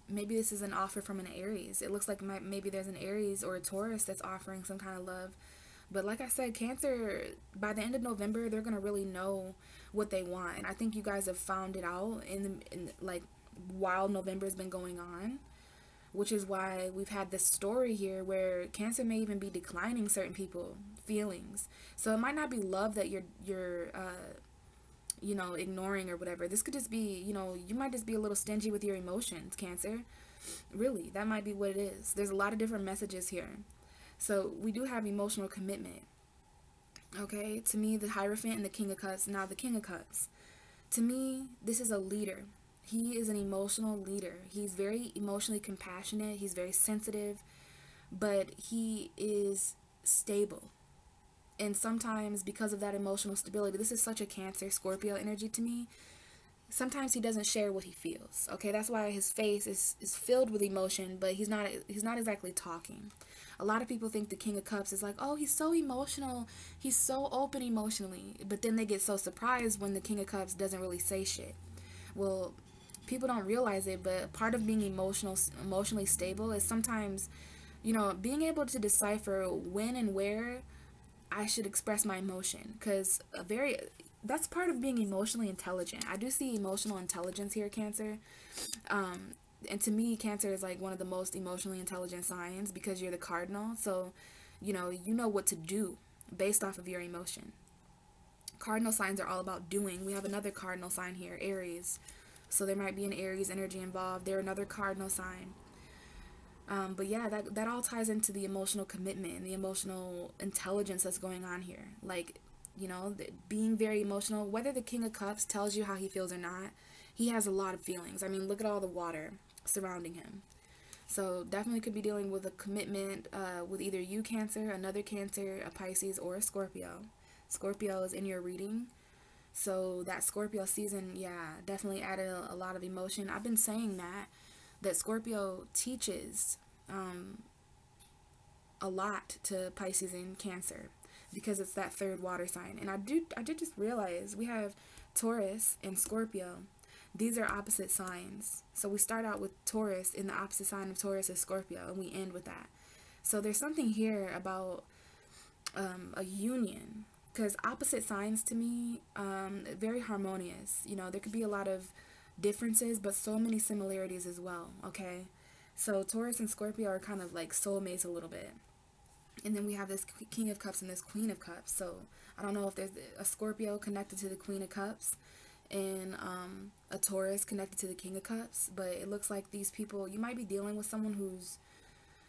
Speaker 2: Maybe this is an offer from an Aries. It looks like maybe there's an Aries or a Taurus that's offering some kind of love. But like I said, Cancer, by the end of November, they're going to really know what they want. And I think you guys have found it out in like, while November has been going on, which is why we've had this story here where Cancer may even be declining certain people feelings. So it might not be love that you're you know, ignoring or whatever. This could just be, you know, you might just be a little stingy with your emotions, Cancer. Really, that might be what it is. There's a lot of different messages here. So we do have emotional commitment. Okay, to me, the Hierophant and the King of Cups. Now the King of Cups. To me, this is a leader. He is an emotional leader. He's very emotionally compassionate. He's very sensitive. But he is stable. And sometimes because of that emotional stability, this is such a Cancer, Scorpio energy to me. Sometimes he doesn't share what he feels. Okay, that's why his face is filled with emotion, but he's not exactly talking. A lot of people think the King of Cups is like, oh, he's so emotional. He's so open emotionally. But then they get so surprised when the King of Cups doesn't really say shit. Well, people don't realize it, but part of being emotionally stable is sometimes, you know, being able to decipher when and where I should express my emotion. Because that's part of being emotionally intelligent. I do see emotional intelligence here, Cancer. And to me, Cancer is like one of the most emotionally intelligent signs because you're the cardinal. So, you know what to do based off of your emotion. Cardinal signs are all about doing. We have another cardinal sign here, Aries. So there might be an Aries energy involved. They're another cardinal sign. But yeah, that all ties into the emotional commitment and the emotional intelligence that's going on here. Like, being very emotional, whether the King of Cups tells you how he feels or not, he has a lot of feelings. I mean, look at all the water surrounding him. So definitely could be dealing with a commitment with either you, Cancer, another Cancer, a Pisces, or a Scorpio. Scorpio is in your reading. So that Scorpio season, yeah, definitely added a lot of emotion. I've been saying that Scorpio teaches a lot to Pisces and Cancer because it's that third water sign. And I did just realize we have Taurus and Scorpio. These are opposite signs. So we start out with Taurus, and the opposite sign of Taurus is Scorpio, and we end with that. So there's something here about a union, because opposite signs to me, very harmonious. There could be a lot of differences, but so many similarities as well, okay? So Taurus and Scorpio are kind of like soulmates a little bit. And then we have this King of Cups and this Queen of Cups. So I don't know if there's a Scorpio connected to the Queen of Cups and a Taurus connected to the King of Cups, but it looks like these people, you might be dealing with someone who's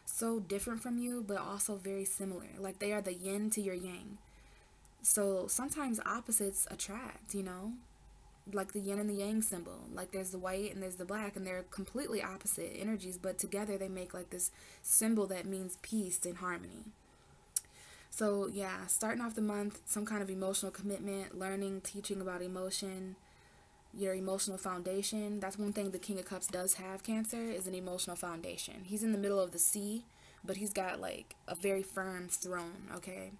Speaker 2: so different from you, but also very similar. Like they are the yin to your yang. So sometimes opposites attract, like the yin and the yang symbol. Like there's the white and there's the black, and they're completely opposite energies, but together they make like this symbol that means peace and harmony. So yeah, starting off the month, some kind of emotional commitment, learning, teaching about emotion, your emotional foundation. That's one thing the King of Cups does have, Cancer, is an emotional foundation. He's in the middle of the sea, but he's got like a very firm throne, okay?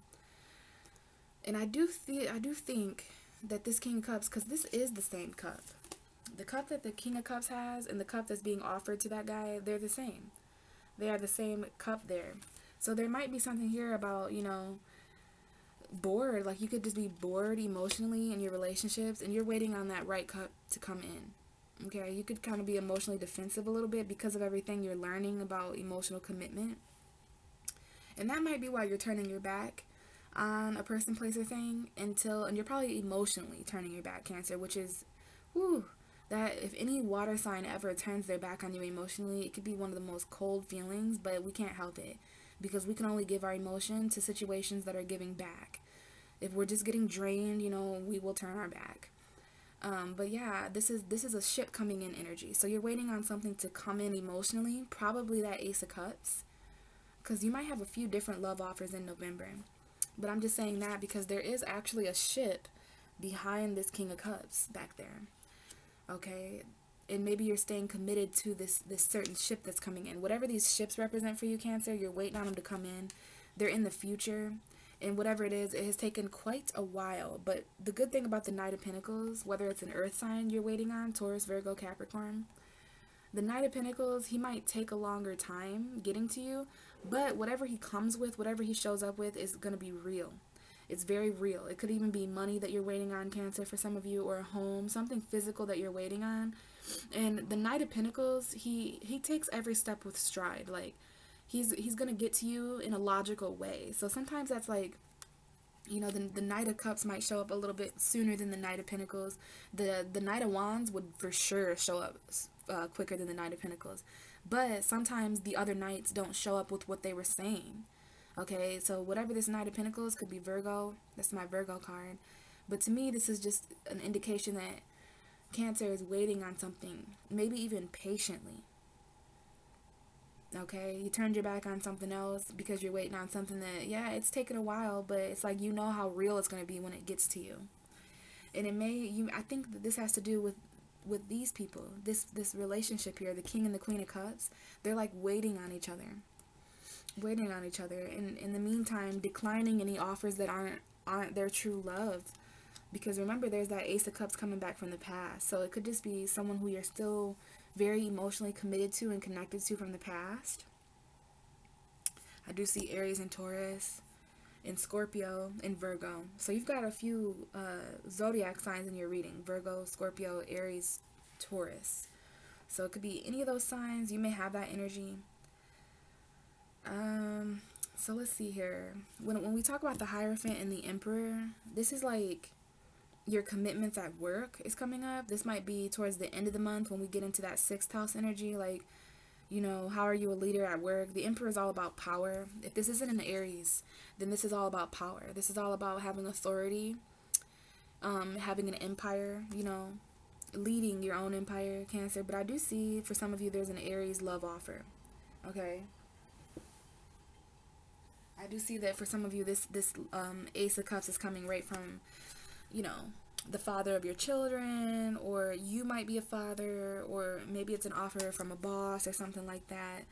Speaker 2: And I do think that this King of Cups, because this is the same cup. The cup that the King of Cups has and the cup that's being offered to that guy, they're the same. They are the same cup there. So there might be something here about, bored. Like you could just be bored emotionally in your relationships, and you're waiting on that right cup to come in. Okay, you could kind of be emotionally defensive a little bit because of everything you're learning about emotional commitment. And that might be why you're turning your back on a person, place, or thing and you're probably emotionally turning your back, Cancer, which is, that if any water sign ever turns their back on you emotionally, it could be one of the most cold feelings, but we can't help it because we can only give our emotion to situations that are giving back. If we're just getting drained, we will turn our back. But yeah, this is a ship coming in energy. So you're waiting on something to come in emotionally, probably that Ace of Cups, because you might have a few different love offers in November. But I'm just saying that because there is actually a ship behind this King of Cups back there. Okay? And maybe you're staying committed to this certain ship that's coming in. Whatever these ships represent for you, Cancer, you're waiting on them to come in. They're in the future. And whatever it has taken quite a while. But the good thing about the Knight of Pentacles, whether it's an earth sign you're waiting on, Taurus, Virgo, Capricorn, the Knight of Pentacles, he might take a longer time getting to you, but whatever he comes with, whatever he shows up with is going to be real. It's very real. It could even be money that you're waiting on, Cancer, for some of you, or a home, something physical that you're waiting on. And the Knight of Pentacles, he takes every step with stride. Like, he's going to get to you in a logical way. So sometimes that's like, the Knight of Cups might show up a little bit sooner than the Knight of Pentacles. The Knight of Wands would for sure show up quicker than the Knight of Pentacles. But sometimes the other knights don't show up with what they were saying. Okay, so whatever this Knight of Pentacles could be Virgo. That's my Virgo card. But to me, this is just an indication that Cancer is waiting on something, maybe even patiently. Okay, you turned your back on something else because you're waiting on something that, yeah, it's taken a while, but it's like how real it's going to be when it gets to you. And I think that this has to do with these people, this relationship here, the King and the Queen of Cups. They're like waiting on each other, and in the meantime declining any offers that aren't their true love, because remember, there's that Ace of Cups coming back from the past. So it could just be someone who you're still very emotionally committed to and connected to from the past. I do see Aries and Taurus. in Scorpio, and Virgo. So you've got a few zodiac signs in your reading: Virgo, Scorpio, Aries, Taurus. So it could be any of those signs. You may have that energy. So let's see here. When we talk about the Hierophant and the Emperor, this is like your commitments at work is coming up. This might be towards the end of the month when we get into that 6th house energy. Like, you know, how are you a leader at work? The Emperor is all about power. If this isn't an Aries, then this is all about power. This is all about having authority, having an empire, you know, leading your own empire, Cancer. But I do see for some of you there's an Aries love offer. Okay. I do see that for some of you this Ace of Cups is coming right from, you know, the father of your children, or you might be a father, or maybe it's an offer from a boss or something like that.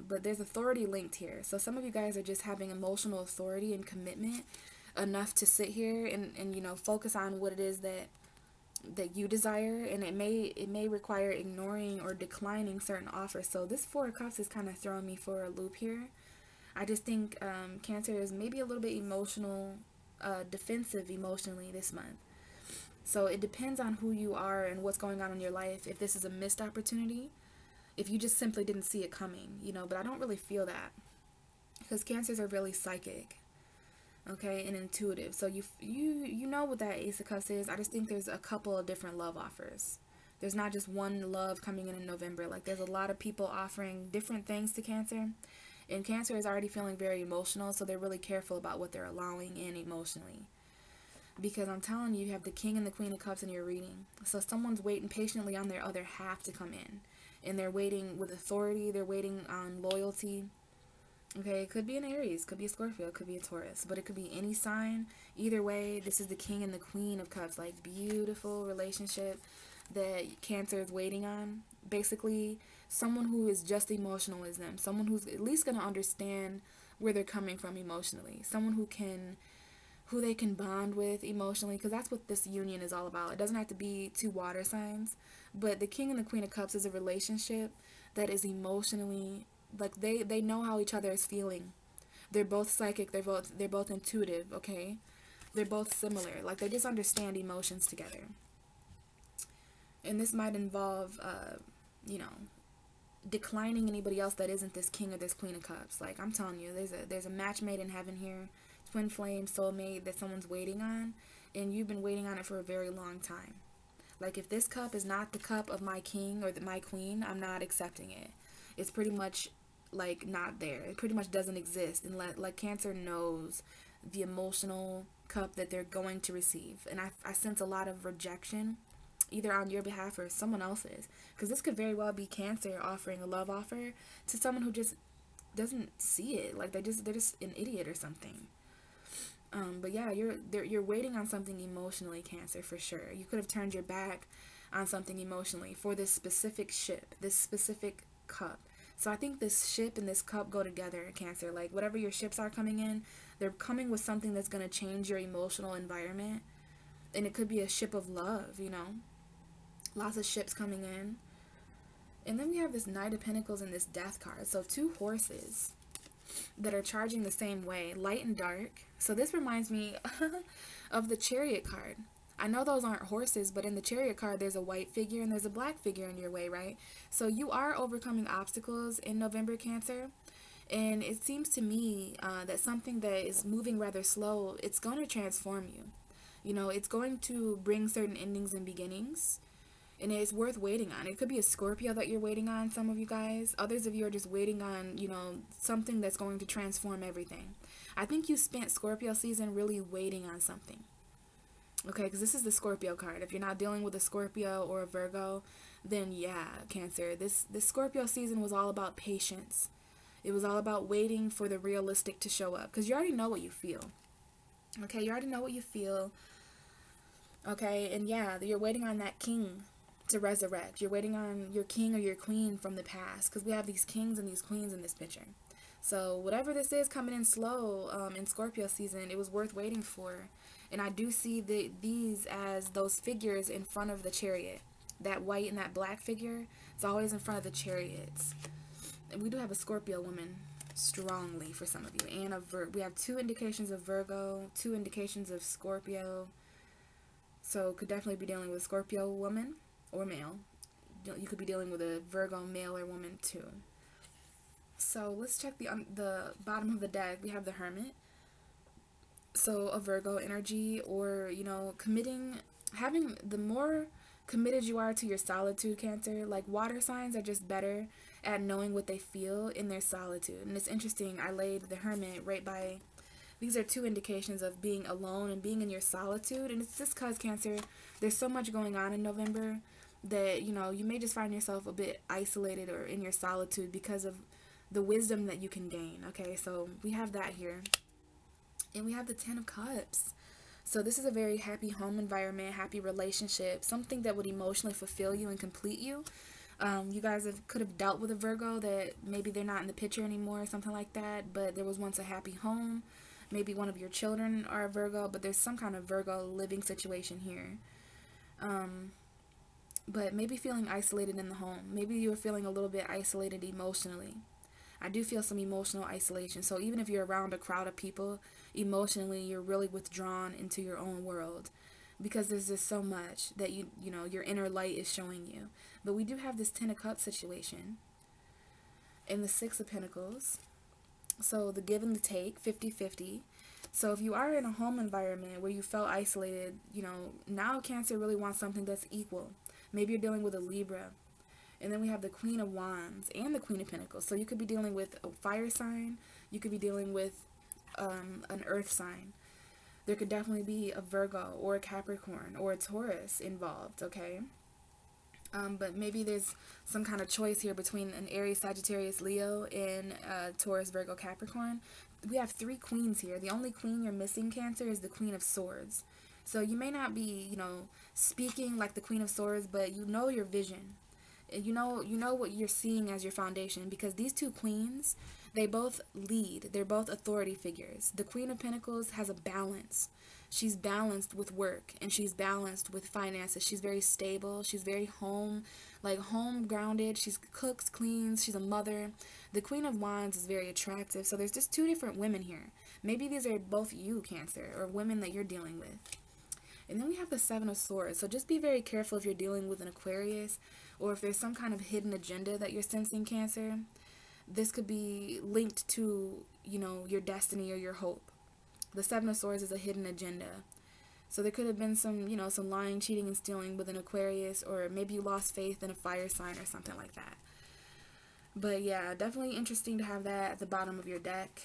Speaker 2: But there's authority linked here. So some of you guys are just having emotional authority and commitment enough to sit here and you know, focus on what it is that you desire, and it may require ignoring or declining certain offers. So this 4 of Cups is kind of throwing me for a loop here. I just think Cancer is maybe a little bit emotional, defensive emotionally this month. So it depends on who you are and what's going on in your life. If this is a missed opportunity, if you just simply didn't see it coming, you know, but I don't really feel that, because Cancers are really psychic, okay, and intuitive. So you know what that Ace of Cups is. I just think there's a couple of different love offers. There's not just one love coming in November. Like, there's a lot of people offering different things to Cancer. And Cancer is already feeling very emotional, so they're really careful about what they're allowing in emotionally. Because I'm telling you, you have the King and the Queen of Cups in your reading. So someone's waiting patiently on their other half to come in. And they're waiting with authority. They're waiting on loyalty. Okay, it could be an Aries, could be a Scorpio, it could be a Taurus. But it could be any sign. Either way, this is the King and the Queen of Cups. Like, beautiful relationship that Cancer is waiting on. Basically, someone who is just emotional as them. Someone who's at least going to understand where they're coming from emotionally. Someone who they can bond with emotionally, because that's what this union is all about. It doesn't have to be 2 water signs, but the King and the Queen of Cups is a relationship that is emotionally, like, they know how each other is feeling. They're both psychic, they're both intuitive, okay? They're both similar. Like, they just understand emotions together. And this might involve you know, declining anybody else that isn't this King or this Queen of Cups. Like, I'm telling you, there's a match made in heaven here. Twin flame, soulmate that someone's waiting on, and you've been waiting on it for a very long time. Like, if this cup is not the cup of my king or my queen, I'm not accepting it. It's pretty much like not there. It pretty much doesn't exist. And like, Cancer knows the emotional cup that they're going to receive, and I sense a lot of rejection, either on your behalf or someone else's, because this could very well be Cancer offering a love offer to someone who just doesn't see it. Like, they're just an idiot or something. But yeah, you're waiting on something emotionally, Cancer, for sure. You could have turned your back on something emotionally for this specific ship, this specific cup. So I think this ship and this cup go together, Cancer. Like, whatever your ships are coming in, they're coming with something that's going to change your emotional environment. And it could be a ship of love, you know. Lots of ships coming in. And then we have this Knight of Pentacles and this Death card. So 2 horses that are charging the same way, light and dark. So this reminds me of the Chariot card. I know those aren't horses, but in the Chariot card there's a white figure and there's a black figure in your way, right? So you are overcoming obstacles in November, Cancer. And it seems to me that something that is moving rather slow, it's going to transform you. You know, it's going to bring certain endings and beginnings. And it's worth waiting on. It could be a Scorpio that you're waiting on, some of you guys. Others of you are just waiting on, you know, something that's going to transform everything. I think you spent Scorpio season really waiting on something. Okay, because this is the Scorpio card. If you're not dealing with a Scorpio or a Virgo, then yeah, Cancer. This Scorpio season was all about patience. It was all about waiting for the realistic to show up. Because you already know what you feel. Okay, you already know what you feel. Okay, and yeah, you're waiting on that king to resurrect. You're waiting on your king or your queen from the past, because we have these kings and these queens in this picture. So whatever this is coming in slow in Scorpio season, it was worth waiting for. And I do see these as those figures in front of the Chariot. That white and that black figure, it's always in front of the chariots. And we do have a Scorpio woman strongly for some of you. And we have 2 indications of Virgo, 2 indications of Scorpio. So could definitely be dealing with a Scorpio woman or male. You could be dealing with a Virgo male or woman too. So let's check the bottom of the deck. We have the Hermit. So a Virgo energy, or, you know, having the more committed you are to your solitude, Cancer. Like, water signs are just better at knowing what they feel in their solitude. And it's interesting, I laid the Hermit right by, these are 2 indications of being alone and being in your solitude. And it's just because, Cancer, there's so much going on in November that, you know, you may just find yourself a bit isolated or in your solitude because of the wisdom that you can gain. Okay, so we have that here. And we have the 10 of Cups. So this is a very happy home environment, happy relationship, something that would emotionally fulfill you and complete you. You guys could have dealt with a Virgo that maybe they're not in the picture anymore or something like that, but there was once a happy home. Maybe one of your children are a Virgo, but there's some kind of Virgo living situation here. But maybe feeling isolated in the home. Maybe you were feeling a little bit isolated emotionally. I do feel some emotional isolation. So even if you're around a crowd of people, emotionally you're really withdrawn into your own world, because there's just so much that you know your inner light is showing you. But we do have this 10 of Cups situation and the 6 of Pentacles. So the give and the take, 50-50. So if you are in a home environment where you felt isolated, you know, now Cancer really wants something that's equal. Maybe you're dealing with a Libra. And then we have the Queen of Wands and the Queen of Pentacles. So you could be dealing with a fire sign. You could be dealing with an earth sign. There could definitely be a Virgo or a Capricorn or a Taurus involved, okay? But maybe there's some kind of choice here between an Aries, Sagittarius, Leo, and Taurus, Virgo, Capricorn. We have 3 queens here. The only queen you're missing, Cancer, is the Queen of Swords. So you may not be, you know, speaking like the Queen of Swords, but you know your vision. You know what you're seeing as your foundation, because these 2 queens, they both lead. They're both authority figures. The Queen of Pentacles has a balance. She's balanced with work, and she's balanced with finances. She's very stable. She's very home grounded. She cooks, cleans. She's a mother. The Queen of Wands is very attractive. So there's just 2 different women here. Maybe these are both you, Cancer, or women that you're dealing with. And then we have the 7 of Swords. So just be very careful if you're dealing with an Aquarius, or if there's some kind of hidden agenda that you're sensing, Cancer. This could be linked to, you know, your destiny or your hope. The 7 of Swords is a hidden agenda. So there could have been some, you know, some lying, cheating, and stealing with an Aquarius, or maybe you lost faith in a fire sign or something like that. But yeah, definitely interesting to have that at the bottom of your deck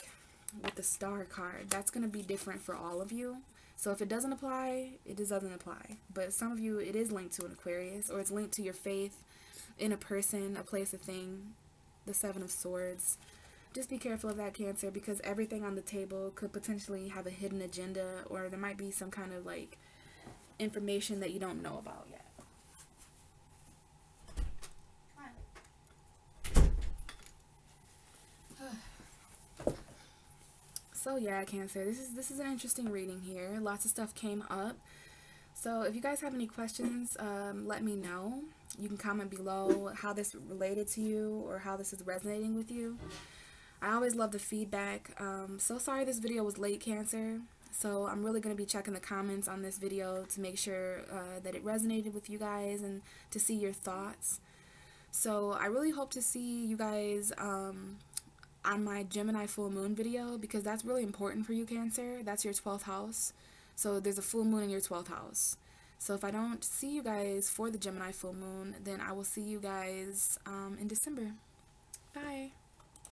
Speaker 2: with the Star card. That's going to be different for all of you. So if it doesn't apply, it just doesn't apply. But some of you, it is linked to an Aquarius, or it's linked to your faith in a person, a place, a thing. The 7 of Swords. Just be careful of that, Cancer, because everything on the table could potentially have a hidden agenda, or there might be some kind of like information that you don't know about yet. So yeah, Cancer, this is an interesting reading here. Lots of stuff came up. So if you guys have any questions, let me know. You can comment below how this related to you or how this is resonating with you. I always love the feedback. So sorry this video was late, Cancer. So I'm really going to be checking the comments on this video to make sure that it resonated with you guys and to see your thoughts. So I really hope to see you guys on my Gemini full moon video, because that's really important for you, Cancer. That's your 12th house. So there's a full moon in your 12th house. So if I don't see you guys for the Gemini full moon, then I will see you guys in December. Bye.